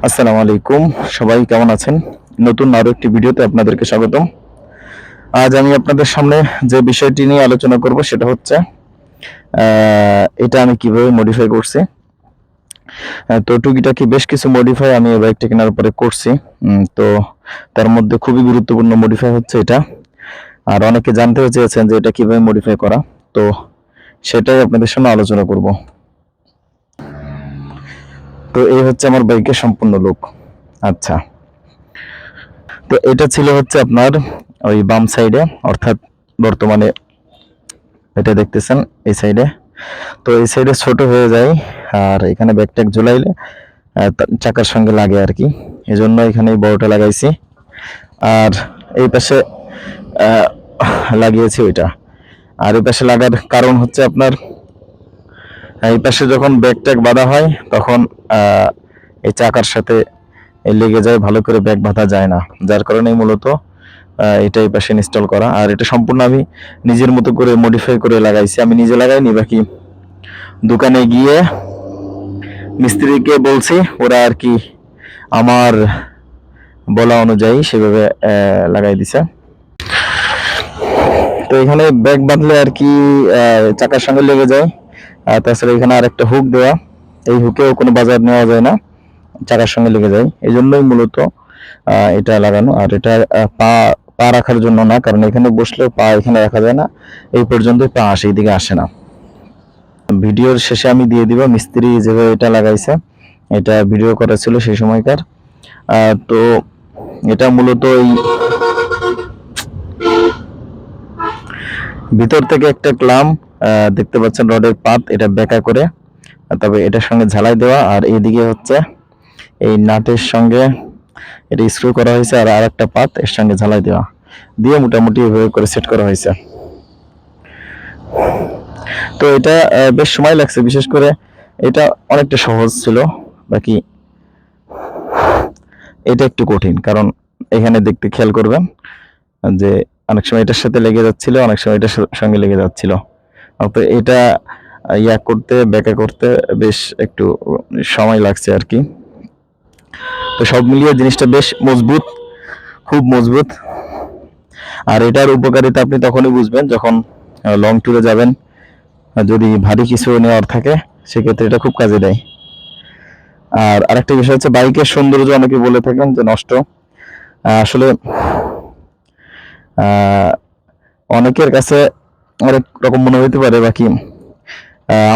আসসালামু আলাইকুম, সবাই কেমন আছেন? নতুন আরো একটি ভিডিওতে আপনাদেরকে স্বাগতম। আজ আমি আপনাদের সামনে যে বিষয়টি নিয়ে আলোচনা করব সেটা হচ্ছে এটা আমি কিভাবে মডিফাই করছি। তো টুকিটাকি বেশ কিছু মডিফাই আমি এই বাইকটা কেনার পরে করছি। তো তার মধ্যে খুবই গুরুত্বপূর্ণ মডিফাই হচ্ছে এটা। আর অনেকে জানতেও চেয়েছেন যে এটা কিভাবে মডিফাই করা। তো সেটাই আপনাদের সামনে আলোচনা করব। তো এই হচ্ছে আমার বাইকের সম্পূর্ণ লুক। আচ্ছা, তো এটা ছিল হচ্ছে আপনার ওই বাম সাইডে, অর্থাৎ বর্তমানে এটা দেখতেছেন এই সাইডে। তো এই সাইডে ছোট হয়ে যায়, আর এখানে ব্যাকট্যাগ ঝুলাইলে চাকার সঙ্গে লাগে আর কি। এজন্য এখানে এই বড়টা লাগাইছি, আর এই পাশে আহ, লাগিয়েছি ওইটা। আর এই পাশে লাগার কারণ হচ্ছে আপনার এই পাশে যখন ব্যাকট্যাগ বাঁধা হয় তখন এই চাকার সাথে লেগে যায়, ভালো করে ব্যাগ বাঁধা যায় না, যার কারণে মূলত এটা এই পাশে ইনস্টল করা। আর এটা সম্পূর্ণ আমি নিজের মতো করে মডিফাই করে লাগাইছি, আমি নিজে লাগাইনি, বাকি দোকানে গিয়ে মিস্ত্রিকে বলছি, ওরা আর কি আমার বলা অনুযায়ী সেভাবে লাগাই দিছে। তো এখানে ব্যাগ বাঁধলে আর কি চাকার সঙ্গে লেগে যায়। তাছাড়া এখানে আর একটা হুক দেওয়া, এই হুকেও কোনো বাজার নেওয়া যায় না, চাকার সঙ্গে লেগে যায়। এই জন্যই মূলত এটা লাগানো। আর এটা পা পা রাখার জন্য না, কারণ এখানে বসলেও পা এখানে রাখা যায় না, এই পর্যন্তই পা আসে, এইদিকে আসে না। ভিডিওর শেষে আমি দিয়ে দিব মিস্ত্রি যেভাবে এটা লাগাইছে, এটা ভিডিও করা ছিল সেই সময়কার। তো এটা মূলত এই ভিতর থেকে একটা ক্লাম দেখতে পাচ্ছেন, রডের পাত, এটা বেঁকা করে, তবে এটার সঙ্গে ঝালাই দেওয়া। আর এইদিকে হচ্ছে এই নাটের সঙ্গে এটা স্ক্রু করা হয়েছে, আর আরেকটা পাত এর সঙ্গে ঝালাই দেওয়া দিয়ে মোটামুটি এভাবে করে সেট করা হয়েছে। তো এটা বেশ সময় লাগছে, বিশেষ করে এটা অনেকটা সহজ ছিল, বাকি এটা একটু কঠিন। কারণ এখানে দেখতে খেয়াল করবেন যে অনেক সময় এটার সাথে লেগে যাচ্ছিল, অনেক সময় এটার সঙ্গে লেগে যাচ্ছিল। তো এটা ইয়া করতে, ব্যাকা করতে বেশ একটু সময় লাগছে আর কি। তো সব মিলিয়ে জিনিসটা বেশ মজবুত, খুব মজবুত। আর এটার উপকারিতা আপনি তখনই বুঝবেন যখন লং ট্যুরে যাবেন, যদি ভারী কিছু নেওয়ার থাকে সেক্ষেত্রে এটা খুব কাজে দেয়। আর আরেকটা বিষয় হচ্ছে বাইকের সৌন্দর্য অনেকে বলে থাকেন যে নষ্ট। আসলে অনেকের কাছে অনেক রকম মনে হইতে পারে, বাকি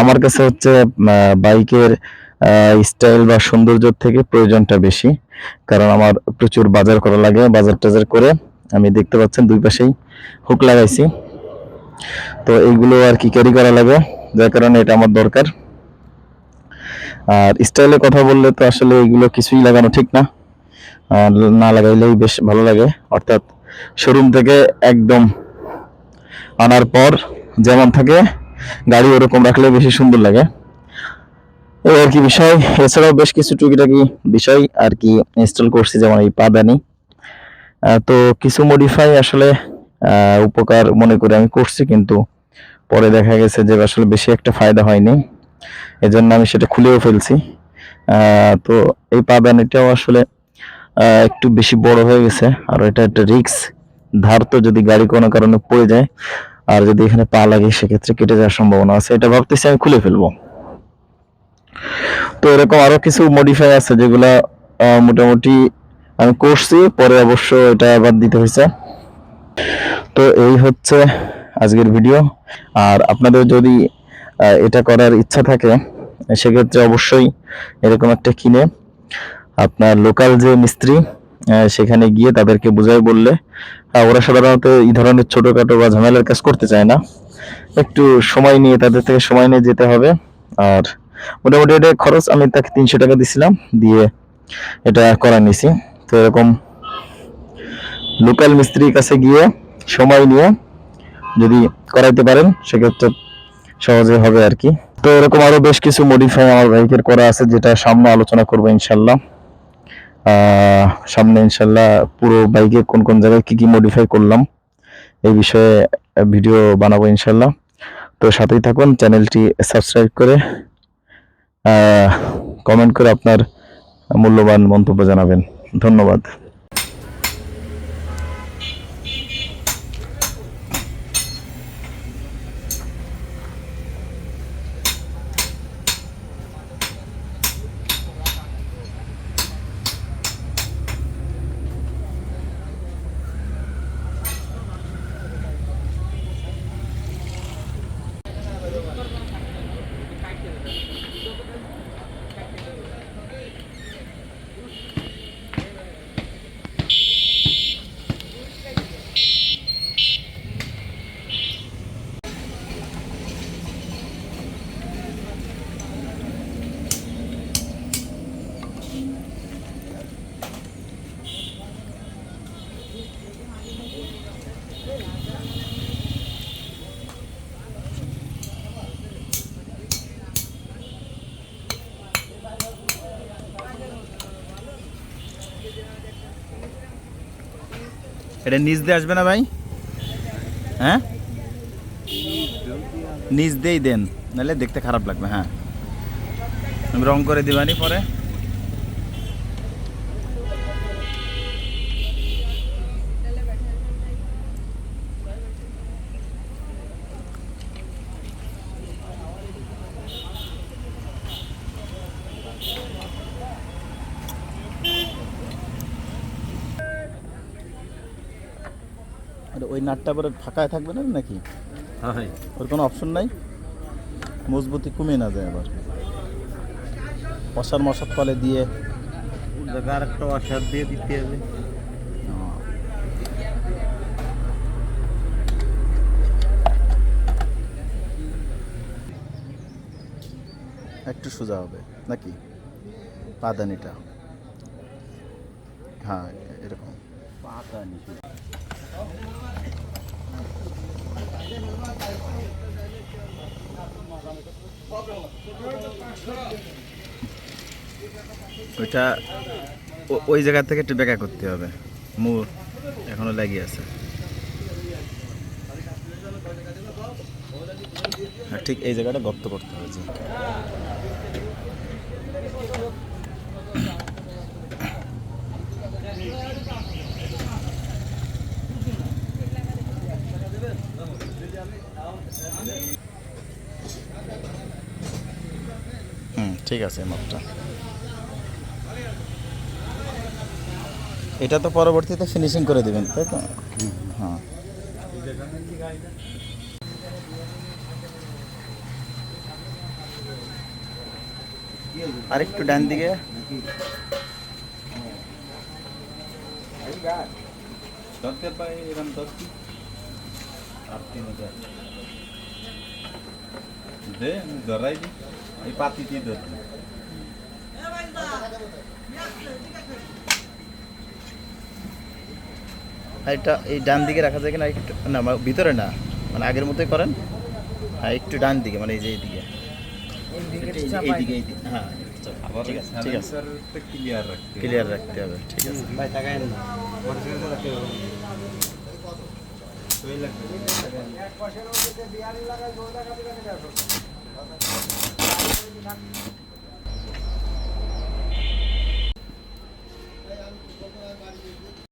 আমার কাছে হচ্ছে বাইকের স্টাইল বা সৌন্দর্যের থেকে প্রয়োজনটা বেশি। কারণ আমার প্রচুর বাজার করা লাগে, বাজার টাজার করে আমি দেখতে পাচ্ছেন দুই পাশেই হুক লাগাইছি। তো এইগুলো আর কি ক্যারি করা লাগে, যার কারণে এটা আমার দরকার। আর স্টাইলের কথা বললে তো আসলে এইগুলো কিছুই লাগানো ঠিক না, না লাগাইলেই বেশ ভালো লাগে। অর্থাৎ শোরুম থেকে একদম আনার পর যেমন থাকে গাড়ি ওরকম রাখলে বেশি সুন্দর লাগে, এই আর কি বিষয়। এছাড়াও বেশ কিছু টুকিটাকি বিষয় আর কি ইনস্টল করছি, যেমন এই পাদানি। তো কিছু মডিফাই আসলে উপকার মনে করে আমি করছি, কিন্তু পরে দেখা গেছে যে আসলে বেশি একটা ফায়দা হয়নি, এজন্য আমি সেটা খুলেও ফেলছি। তো এই পাদানিটাও আসলে একটু বেশি বড় হয়ে গেছে, আর এটা একটা রিক্স। ধার তো যদি গাড়ি কোনো কারণে পড়ে যায় আর যদি এখানে পা লাগে সেক্ষেত্রে কেটে যাওয়ার সম্ভাবনা আছে, এটা ভাবতেছি আমি খুলে ফেলবো। তো এরকম আরো কিছু মডিফাই আছে যেগুলা মোটামুটি আমি করছি, পরে অবশ্য এটা বাদ দিতে হয়েছে। তো এই হচ্ছে আজকের ভিডিও। আর আপনাদের যদি এটা করার ইচ্ছা থাকে সেক্ষেত্রে অবশ্যই এরকম একটা কিনে আপনার লোকাল যে মিস্ত্রি সেখানে গিয়ে তাদেরকে বুঝাই বললে, ওরা সাধারণত এই ধরনের ছোটখাটো বা ঝামেলার কাজ করতে চায় না, একটু সময় নিয়ে তাদের থেকে সময় নিয়ে যেতে হবে। আর মোটামুটি এটা খরচ আমি তাকে 300 টাকা দিছিলাম, দিয়ে এটা করা নিছি। তো এরকম লোকাল মিস্ত্রির কাছে গিয়ে সময় নিয়ে যদি করাইতে পারেন সেক্ষেত্রে সহজে হবে আর কি। তো এরকম আরো বেশ কিছু মডিফাই আমার বাইকের করা আছে, যেটা সামনে আলোচনা করবো ইনশাল্লাহ। সামনে ইনশাল্লাহ পুরো বাইকে কোন কোন জায়গায় কি কি মডিফাই করলাম এই বিষয়ে ভিডিও বানাবো ইনশাল্লাহ। তো সাথেই থাকুন, চ্যানেলটি সাবস্ক্রাইব করে কমেন্ট করে আপনার মূল্যবান মন্তব্য জানাবেন। ধন্যবাদ। এটা নিচ দিয়ে আসবে না ভাই? হ্যাঁ, নিচ দিয়েই দেন, নাহলে দেখতে খারাপ লাগবে। হ্যাঁ, আমি রং করে দিবানি পরে। ওই নাটটা পরে ফাঁকায় থাকবে না নাকি? হ্যাঁ, ওর কোনো অপশন নাই? মজবুতি কমে না যায় আবার মশার ফলে দিয়ে আর একটা ওয়াশার দিয়ে দিতে হবে। একটু সোজা হবে নাকি পাদানিটা? হ্যাঁ, এরকম পাদানি। ওইটা ওই জায়গা থেকে একটু বেঁকা করতে হবে, মুর এখনো লাগিয়ে আছে। হ্যাঁ, ঠিক এই জায়গাটা গর্ত করতে হবে। জি, ঠিক আছে। মাপটা এটা তো পরবর্তীতে ফিনিশিং করে দিবেন, তাই তো? হ্যাঁ, আরেকটু ডান দিকে। পাতি দিয়ে ধরছি। এটা এই ডান দিকে রাখা যায় কিনা একটু? না, ভিতরে না, মানে আগের মতোই করেন। হ্যাঁ, একটু ডান দিকে, মানে এই যে এইদিকে। হ্যাঁ, ঠিক আছে, ঠিক আছে, ক্লিয়ার রাখতে হবে। ঠিক আছে ভাই, তাকায় না।